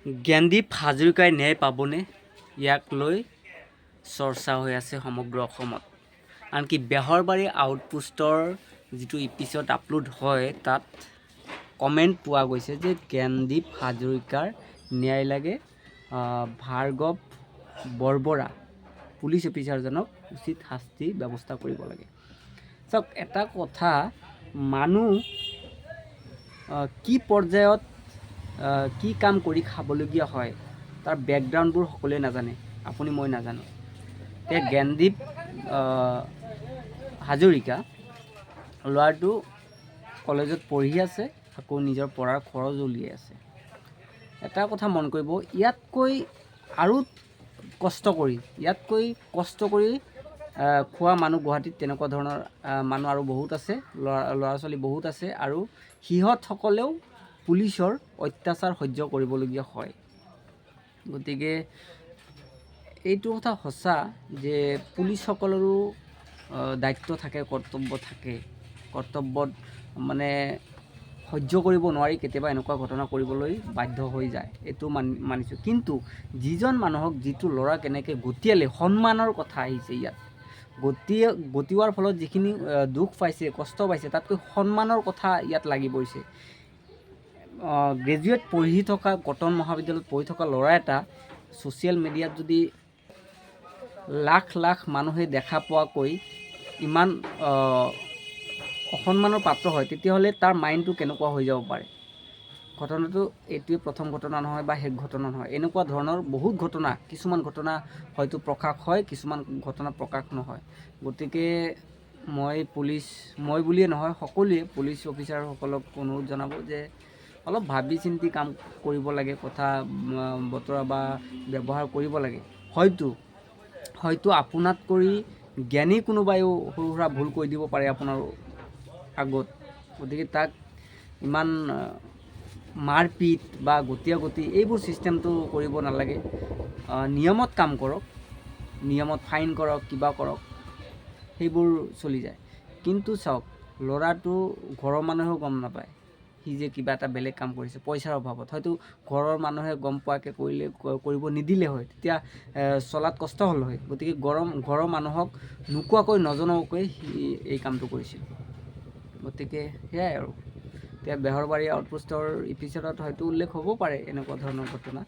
জ্ঞানদীপ হাজৰিকাই ন্যায় পাবনে, ইয়াক লৈ চৰ্চা হৈ আছে সমগ্ৰ অসমত। আনকি বেহৰবাৰী আউটপোষ্টৰ যিটো এপিছড আপলোড হয় তাত কমেণ্ট পোৱা গৈছে যে জ্ঞানদীপ হাজৰিকাৰ ন্যায় লাগে, ভাৰ্গৱ বৰবৰা পুলিচ অফিচাৰজনক উচিত শাস্তি ব্যৱস্থা কৰিব লাগে। চাওক, এটা কথা, মানুহ কি পৰ্যায়ত কি কাম কৰি খাবলগীয়া হয় তাৰ বেকগ্ৰাউণ্ডবোৰ সকলোৱে নাজানে, আপুনি মই নাজানো। এতিয়া জ্ঞানদীপ হাজৰিকা ল'ৰাটো কলেজত পঢ়ি আছে, আকৌ নিজৰ পঢ়াৰ খৰচ উলিয়াই আছে। এটা কথা মন কৰিব, ইয়াতকৈ কষ্ট কৰি খোৱা মানুহ গুৱাহাটীত তেনেকুৱা ধৰণৰ মানুহ আৰু বহুত আছে, ল'ৰা ছোৱালী বহুত আছে, আৰু সিহঁতসকলেও পুলিচৰ অত্যাচাৰ সহ্য কৰিবলগীয়া হয়। গতিকে এইটো কথা সঁচা যে পুলিচসকলৰো দায়িত্ব থাকে, কৰ্তব্য থাকে। কৰ্তব্যত মানে সহ্য কৰিব নোৱাৰি কেতিয়াবা এনেকুৱা ঘটনা কৰিবলৈ বাধ্য হৈ যায়, এইটো মানিছোঁ। কিন্তু যিজন মানুহক, যিটো ল'ৰা কেনেকৈ গতিয়ালে, সন্মানৰ কথা আহিছে ইয়াত, গতিওৱাৰ ফলত যিখিনি দুখ পাইছে, কষ্ট পাইছে, তাতকৈ সন্মানৰ কথা ইয়াত লাগি পৰিছে। গ্ৰেজুৱেট পঢ়ি থকা, কটন মহাবিদ্যালয়ত পঢ়ি থকা ল'ৰা এটা ছ'চিয়েল মিডিয়াত যদি লাখ লাখ মানুহে দেখা পোৱাকৈ ইমান অসন্মানৰ পাত্ৰ হয়, তেতিয়াহ'লে তাৰ মাইণ্ডটো কেনেকুৱা হৈ যাব পাৰে। ঘটনাটো এইটোৱে প্ৰথম ঘটনা নহয় বা শেষ ঘটনা নহয়, এনেকুৱা ধৰণৰ বহুত ঘটনা, কিছুমান ঘটনা হয়তো প্ৰকাশ হয়, কিছুমান ঘটনা প্ৰকাশ নহয়। গতিকে মই বুলিয়ে নহয়, সকলোৱে পুলিচ অফিচাৰসকলক অনুৰোধ জনাব যে অলপ ভাবি চিন্তি কাম কৰিব লাগে, কথা বতৰা বা ব্যৱহাৰ কৰিব লাগে। হয়তো আপোনাত কৰি জ্ঞানী কোনোবাইও সৰু সুৰা ভুল কৰি দিব পাৰে আপোনাৰ আগত। গতিকে তাক ইমান মাৰপিট বা গতি এইবোৰ ছিষ্টেমটো কৰিব নালাগে। নিয়মত কাম কৰক, নিয়মত ফাইন কৰক, কিবা কৰক, সেইবোৰ চলি যায়। কিন্তু চাওক, ল'ৰাটো ঘৰৰ মানুহেও গম নাপায় সি যে কিবা এটা বেলেগ কাম কৰিছে, পইচাৰ অভাৱত। হয়তো ঘৰৰ মানুহে গম পোৱাকৈ কৰিব নিদিলে হয়, তেতিয়া চলাত কষ্ট হ'ল হয়। গতিকে ঘৰৰ মানুহক নোকোৱাকৈ, নজনোৱাকৈ সি এই কামটো কৰিছিল। গতিকে সেয়াই আৰু। এতিয়া বেহৰবাৰী আউটপোষ্টৰ এপিছডত হয়তো উল্লেখ হ'ব পাৰে এনেকুৱা ধৰণৰ ঘটনা।